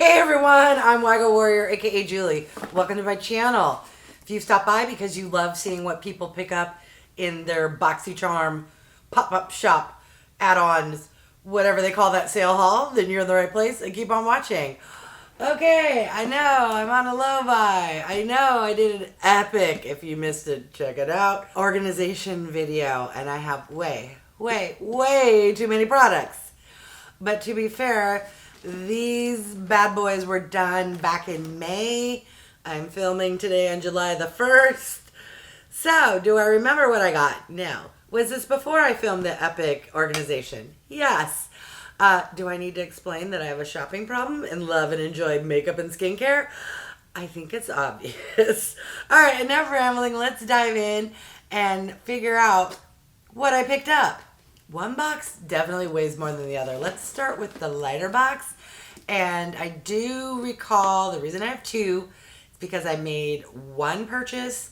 Hey everyone, I'm Waggle Warrior, aka Julie. Welcome to my channel. If you stop by because you love seeing what people pick up in their Boxycharm pop-up shop, add-ons, whatever they call that sale haul, then you're in the right place and keep on watching. Okay, I know, I'm on a low buy. I know, I did an epic, if you missed it, check it out, organization video, and I have way too many products. But to be fair, these bad boys were done back in May. I'm filming today on July the 1st. So, do I remember what I got? No. Was this before I filmed the epic organization? Yes. Do I need to explain that I have a shopping problem and love and enjoy makeup and skincare? I think it's obvious. Alright, enough rambling. Let's dive in and figure out what I picked up. One box definitely weighs more than the other. Let's start with the lighter box. And I do recall the reason I have two is because I made one purchase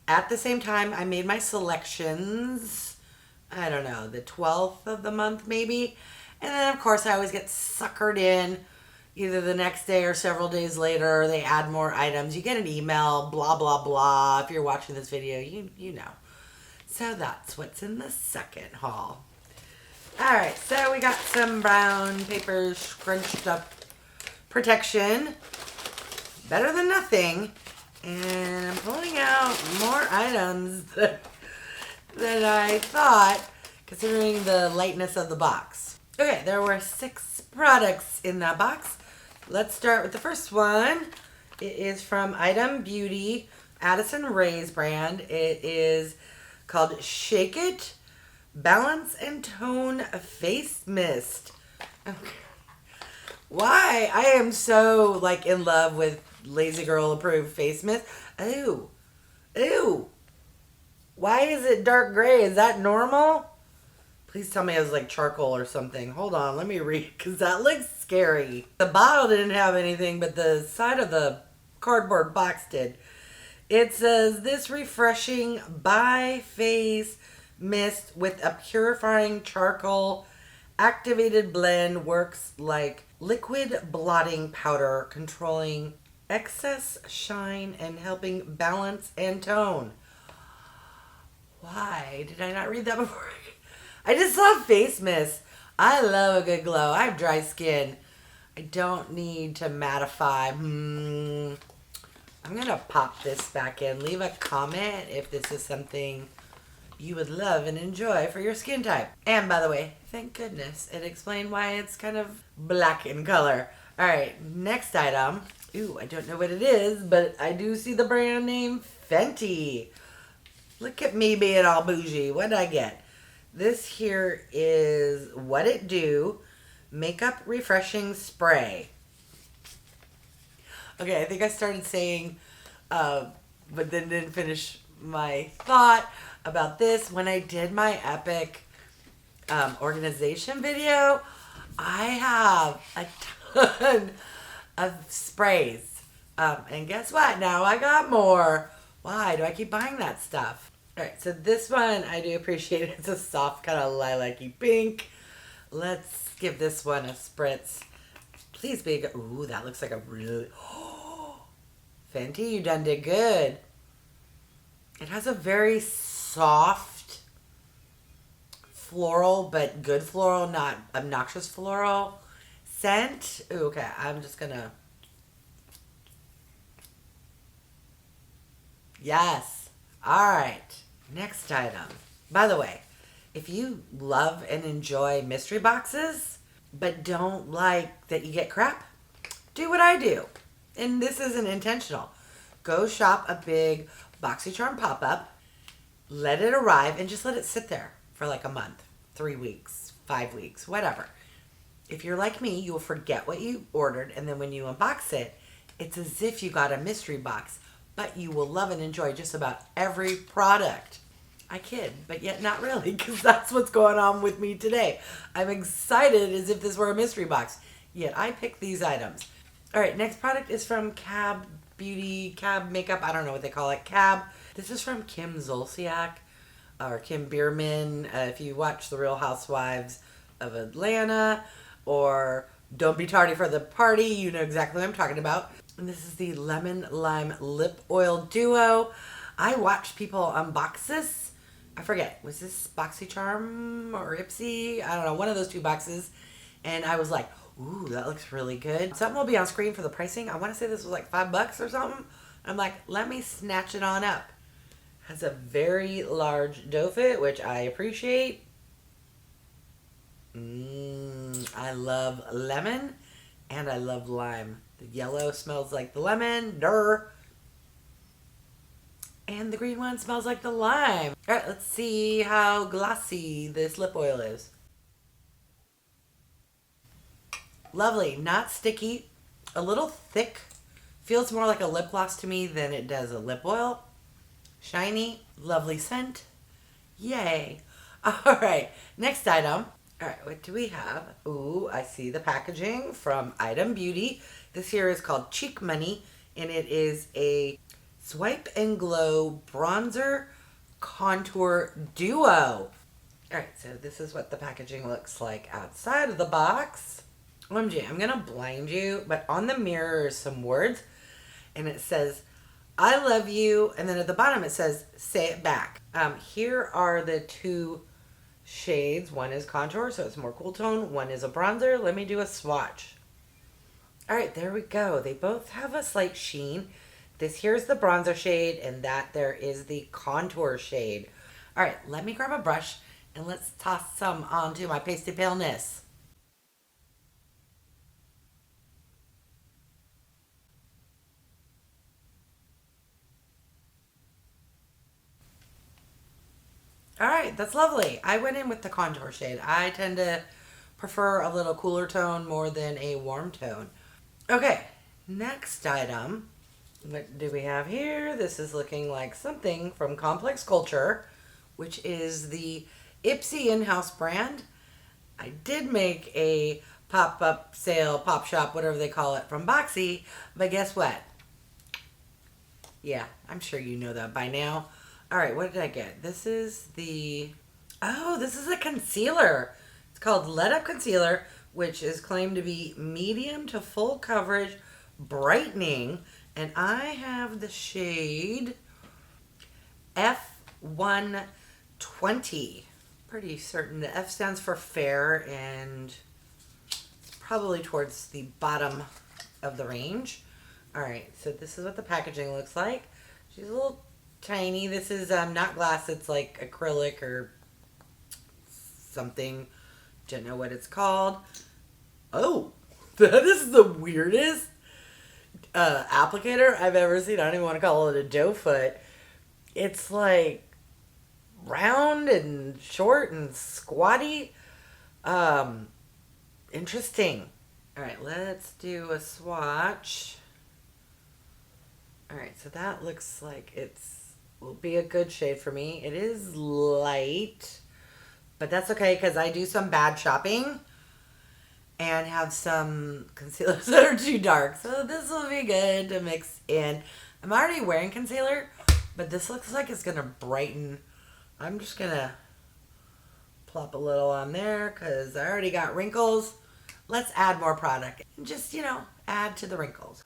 at the same time I made my selections. I don't know, the 12th of the month maybe. And then of course I always get suckered in either the next day or several days later. They add more items. You get an email, blah, blah, blah. If you're watching this video, you know. So that's what's in the second haul. Alright, so we got some brown paper scrunched up protection. Better than nothing. And I'm pulling out more items than I thought, considering the lightness of the box. Okay, there were 6 products in that box. Let's start with the first one. It is from Fenty Beauty, Addison Ray's brand. It is called Shake It Balance and Tone Face Mist. Okay. Why? I am so like in love with Lazy Girl approved face mist. Ew. Ew. Why is it dark gray? Is that normal? Please tell me it was like charcoal or something. Hold on, let me read because that looks scary. The bottle didn't have anything, but the side of the cardboard box did. It says this refreshing by face mist with a purifying charcoal activated blend works like liquid blotting powder, controlling excess shine and helping balance and tone. Why did I not read that before? I just love face mist. I love a good glow. I have dry skin. I don't need to mattify. I'm gonna pop this back in. Leave a comment if this is something you would love and enjoy for your skin type. And by the way, thank goodness it explained why it's kind of black in color. Alright, next item. Ooh, I don't know what it is, but I do see the brand name Fenty. Look at me being all bougie. What did I get? This here is What It Do Makeup Refreshing Spray. Okay, I think I started saying, but then didn't finish my thought about this. When I did my epic organization video, I have a ton of sprays. And guess what? Now I got more. Why do I keep buying that stuff? Alright, so this one I do appreciate. It's a soft kind of lilac-y pink. Let's give this one a spritz. Please be good. Ooh, that looks like a really... Fenty, you done did good. It has a very soft floral, but good floral, not obnoxious floral scent. Ooh, okay, I'm just gonna... Yes. Alright. Next item. By the way, if you love and enjoy mystery boxes, but don't like that you get crap, do what I do. And this isn't intentional. Go shop a big Boxycharm pop-up, let it arrive, and just let it sit there for like a month, 3 weeks, 5 weeks, whatever. If you're like me, you'll forget what you ordered, and then when you unbox it, it's as if you got a mystery box, but you will love and enjoy just about every product. I kid, but yet not really, because that's what's going on with me today. I'm excited as if this were a mystery box, yet I picked these items. Alright, next product is from Cab Beauty, Cab Makeup, I don't know what they call it, Cab. This is from Kim Zolciak, or Kim Bierman. If you watch The Real Housewives of Atlanta, or Don't be tardy for the party. You know exactly what I'm talking about. And this is the Lemon Lime Lip Oil Duo. I watched people unbox this. I forget, was this Boxycharm or Ipsy? I don't know, one of those two boxes. And I was like, ooh, that looks really good. Something will be on screen for the pricing. I want to say this was like $5 or something. I'm like, let me snatch it on up. Has a very large doe fit, which I appreciate. I love lemon and I love lime. The yellow smells like the lemon, and the green one smells like the lime. All right, let's see how glossy this lip oil is. Lovely, not sticky, a little thick. Feels more like a lip gloss to me than it does a lip oil. Shiny, lovely scent. Yay. All right, next item. All right, what do we have? Ooh, I see the packaging from Fenty Beauty. This here is called Cheek Money, and it is a Swipe and Glow Bronzer Contour Duo. All right, so this is what the packaging looks like outside of the box. OMG, I'm gonna blind you, but on the mirror is some words, and it says, I love you, and then at the bottom it says, say it back. Here are the two shades. One is contour, so it's more cool tone. One is a bronzer. Let me do a swatch. All right, there we go. They both have a slight sheen. This here's the bronzer shade, and that there is the contour shade. All right, let me grab a brush, and let's toss some onto my pasty paleness. All right, that's lovely. I went in with the contour shade. I tend to prefer a little cooler tone more than a warm tone. Okay, next item. What do we have here? This is looking like something from Complex Culture, which is the Ipsy in-house brand. I did make a pop-up sale, pop shop, whatever they call it, from Boxy, but guess what? Yeah, I'm sure you know that by now. All right, what did I get? This is the, oh, this is a concealer. It's called Letup Concealer, which is claimed to be medium to full coverage brightening. And I have the shade F120. Pretty certain the F stands for fair, and it's probably towards the bottom of the range. All right, so this is what the packaging looks like. She's a little tiny. This is not glass, it's like acrylic or something. Don't know what it's called. Oh, that is the weirdest applicator I've ever seen. I don't even want to call it a doe foot. It's like round and short and squatty. Interesting. All right, let's do a swatch. All right, so that looks like will be a good shade for me. It is light, but that's okay because I do some bad shopping and have some concealers that are too dark. So this will be good to mix in. I'm already wearing concealer, but this looks like it's gonna brighten. I'm just gonna plop a little on there because I already got wrinkles. Let's add more product and just, you know, add to the wrinkles.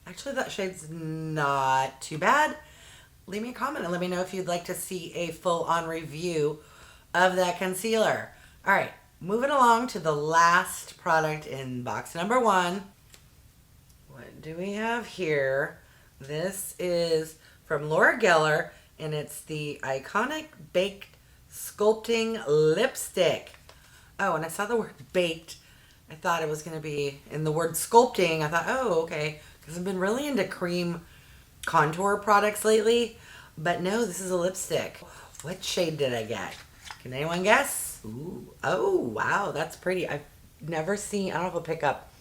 Actually, that shade's not too bad. Leave me a comment and let me know if you'd like to see a full-on review of that concealer. All right, moving along to the last product in box number 1. What do we have here? This is from Laura Geller, and it's the Iconic Baked Sculpting Lipstick. Oh, and I saw the word baked. I thought it was going to be in the word sculpting. I thought, oh, okay. Because I've been really into cream contour products lately. But no, this is a lipstick. What shade did I get? Can anyone guess? Ooh. Oh, wow. That's pretty. I've never seen, I don't know if I'll pick up,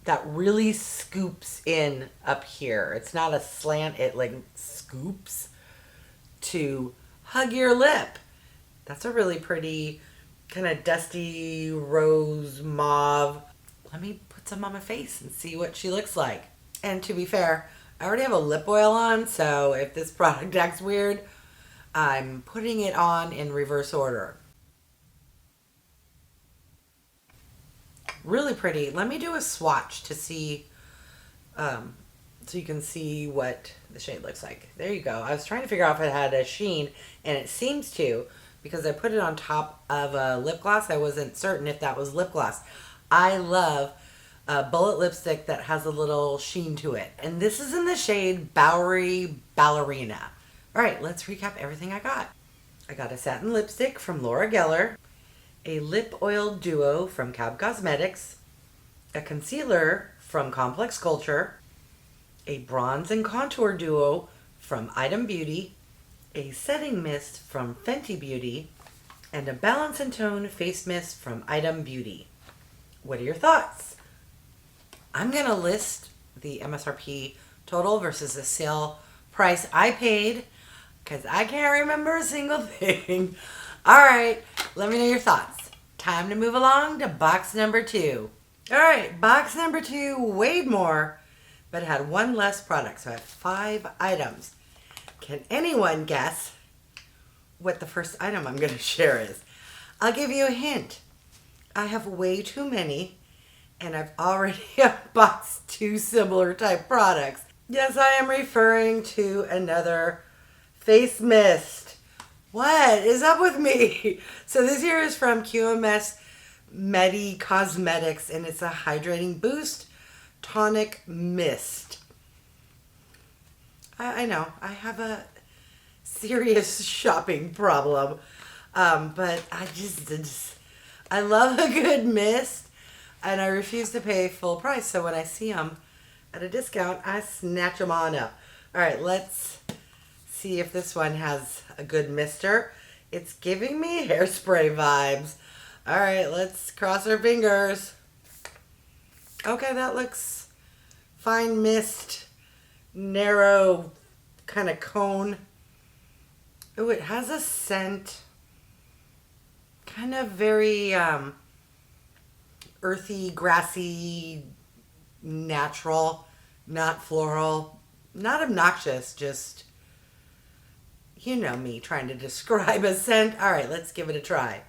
that really scoops in up here. It's not a slant. It like scoops to hug your lip. That's a really pretty kind of dusty rose mauve. Let me put some on my face and see what she looks like. And to be fair, I already have a lip oil on, so if this product acts weird, I'm putting it on in reverse order. Really pretty. Let me do a swatch to see, so you can see what the shade looks like. There you go. I was trying to figure out if it had a sheen, and it seems to, because I put it on top of a lip gloss. I wasn't certain if that was lip gloss. I love a bullet lipstick that has a little sheen to it. And this is in the shade Bowery Ballerina. All right, let's recap everything I got. I got a satin lipstick from Laura Geller, a lip oil duo from Cab Cosmetics, a concealer from Complex Culture, a bronze and contour duo from Addon Beauty, a setting mist from Fenty Beauty, and a balance and tone face mist from Addon Beauty. What are your thoughts? I'm going to list the MSRP total versus the sale price I paid, because I can't remember a single thing. All right, let me know your thoughts. Time to move along to box number 2. All right, box number 2 weighed more, but it had one less product, so I have 5 items. Can anyone guess what the first item I'm going to share is? I'll give you a hint. I have way too many, and I've already unboxed 2 similar type products. Yes, I am referring to another face mist. What is up with me? So this here is from QMS MEDICOSMETICS, and it's a hydrating boost tonic mist. I know I have a serious shopping problem, but I love a good mist, and I refuse to pay full price. So when I see them at a discount, I snatch them on up. All right, let's see if this one has a good mister. It's giving me hairspray vibes. All right, let's cross our fingers. Okay, that looks fine mist, narrow kind of cone. Oh, it has a scent, kind of very earthy, grassy, natural, not floral, not obnoxious, just, you know me trying to describe a scent. All right, let's give it a try.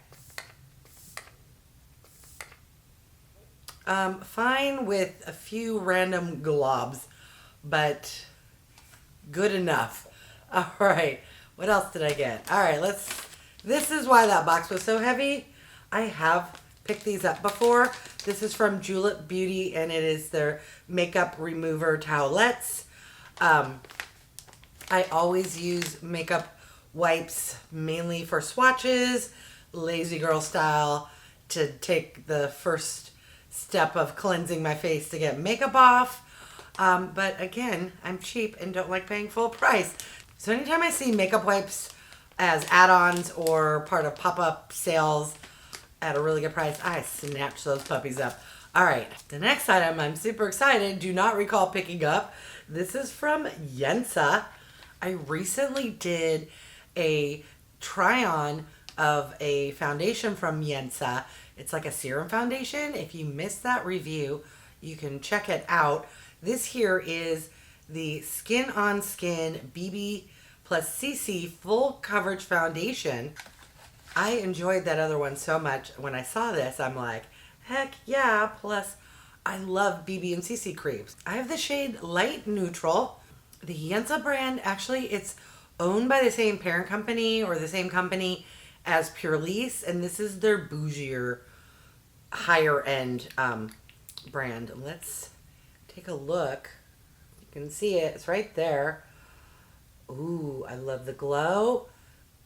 Fine with a few random globs, but good enough. All right, what else did I get? All right, this is why that box was so heavy. I have picked these up before. This is from JULEP Beauty, and it is their makeup remover towelettes. I always use makeup wipes mainly for swatches, lazy girl style, to take the first step of cleansing my face to get makeup off. But again, I'm cheap and don't like paying full price. So anytime I see makeup wipes as add-ons or part of pop-up sales at a really good price, I snatch those puppies up. All right, the next item I'm super excited, do not recall picking up. This is from Yensa. I recently did a try-on of a foundation from Yensa. It's like a serum foundation. If you missed that review, you can check it out. This here is the Skin on Skin BB CC Full Coverage Foundation. I enjoyed that other one so much. When I saw this, I'm like, heck yeah. Plus, I love BB and CC creams. I have the shade Light Neutral. The Yensa brand, actually, it's owned by the same parent company or the same company as Purlisse, and this is their bougier, higher end brand. Let's take a look. You can see it. It's right there. Ooh, I love the glow.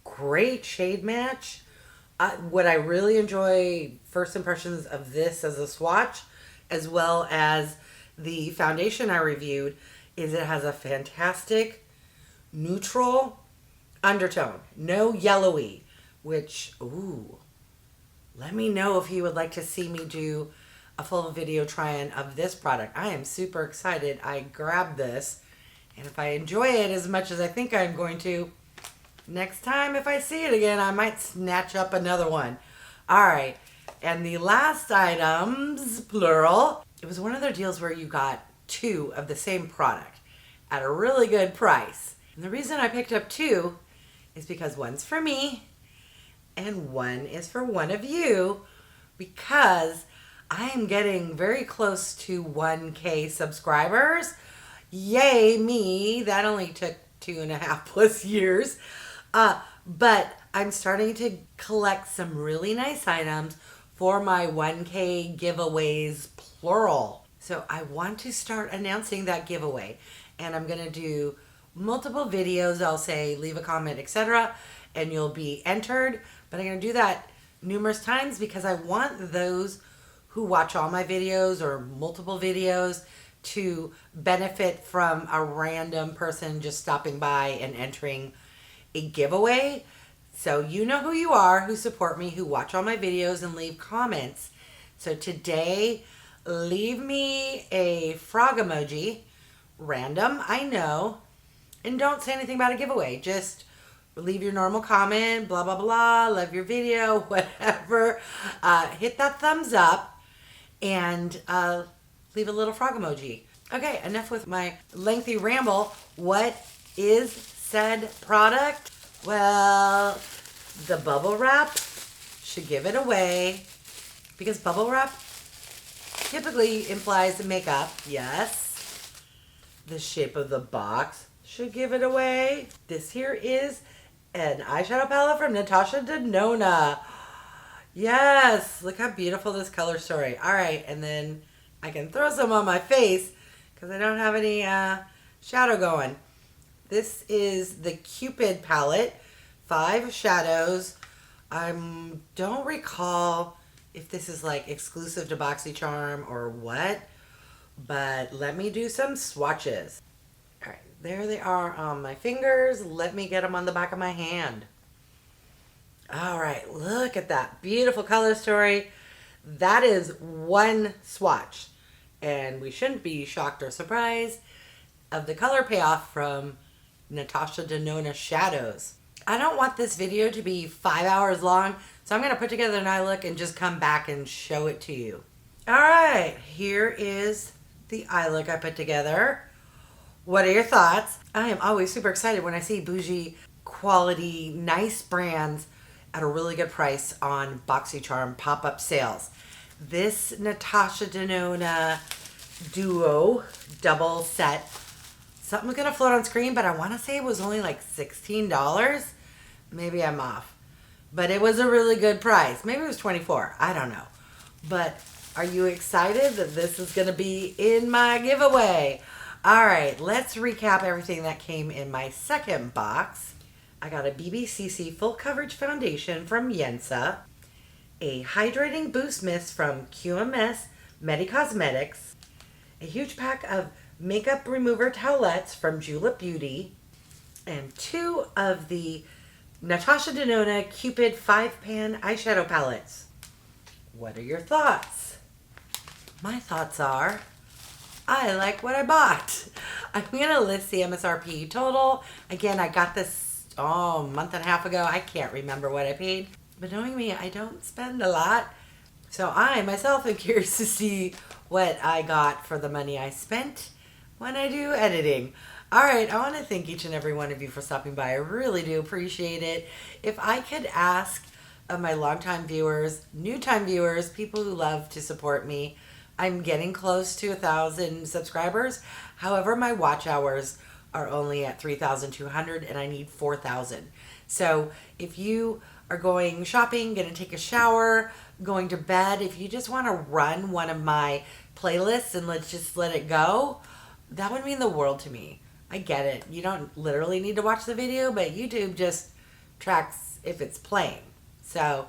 Great shade match. What I really enjoy, first impressions of this as a swatch, as well as the foundation I reviewed, is it has a fantastic neutral undertone. No yellowy, which, ooh, let me know if you would like to see me do a full video try-in of this product. I am super excited. I grabbed this, and if I enjoy it as much as I think I'm going to, next time if I see it again, I might snatch up another one. All right, and the last items, plural, it was one of their deals where you got 2 of the same product at a really good price. And the reason I picked up 2 is because one's for me and one is for one of you, because I am getting very close to 1K subscribers. Yay, me. That only took 2.5 plus years. But I'm starting to collect some really nice items for my 1K giveaways, plural. So I want to start announcing that giveaway. And I'm going to do multiple videos. I'll say leave a comment, etc. And you'll be entered. But I'm going to do that numerous times because I want those who watch all my videos or multiple videos to benefit from a random person just stopping by and entering a giveaway. So you know who you are, who support me, who watch all my videos and leave comments. So today, leave me a frog emoji, random, I know, and don't say anything about a giveaway. Just leave your normal comment, blah, blah, blah, love your video, whatever. Hit that thumbs up and leave a little frog emoji. Okay, enough with my lengthy ramble. What is said product? Well, the bubble wrap should give it away because bubble wrap typically implies makeup. Yes. The shape of the box should give it away. This here is an eyeshadow palette from Natasha Denona. Yes, look how beautiful this color story. All right, and then I can throw some on my face because I don't have any shadow going. This is the Cupid palette, 5 shadows. I don't recall if this is like exclusive to Boxycharm or what, but let me do some swatches. All right, there they are on my fingers. Let me get them on the back of my hand. All right, look at that beautiful color story. That is one swatch, and we shouldn't be shocked or surprised of the color payoff from Natasha Denona shadows. I don't want this video to be 5 hours long, so I'm going to put together an eye look and just come back and show it to you. All right, here is the eye look I put together. What are your thoughts? I am always super excited when I see bougie, quality, nice brands at a really good price on Boxycharm pop-up sales. This Natasha Denona Duo double set, something's gonna float on screen, but I want to say it was only like $16. Maybe I'm off, but it was a really good price. Maybe it was $24. I don't know. But are you excited that this is gonna be in my giveaway? All right, let's recap everything that came in my second box. I got a BB CC full coverage foundation from Yensa, a hydrating boost mist from QMS MEDICOSMETICS, a huge pack of makeup remover towelettes from JULEP Beauty, and 2 of the Natasha Denona Cupid 5-pan eyeshadow palettes. What are your thoughts? My thoughts are, I like what I bought. I'm going to list the MSRP total. Again, I got this a month and a half ago. I can't remember what I paid. But knowing me, I don't spend a lot. So I myself am curious to see what I got for the money I spent when I do editing. All right, I want to thank each and every one of you for stopping by. I really do appreciate it. If I could ask of my longtime viewers, new-time viewers, people who love to support me, I'm getting close to 1,000 subscribers. However, my watch hours are only at 3,200 and I need 4,000. So if you are going shopping, gonna take a shower, going to bed, if you just want to run one of my playlists and let's just let it go, that would mean the world to me. I get it. You don't literally need to watch the video, but YouTube just tracks if it's playing. So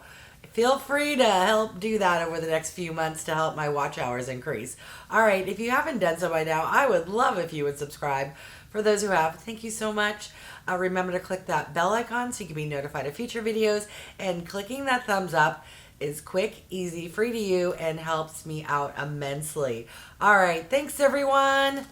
feel free to help do that over the next few months to help my watch hours increase. All right, if you haven't done so by now, I would love if you would subscribe. For those who have, thank you so much. Remember to click that bell icon so you can be notified of future videos. And clicking that thumbs up is quick, easy, free to you, and helps me out immensely. All right, thanks everyone.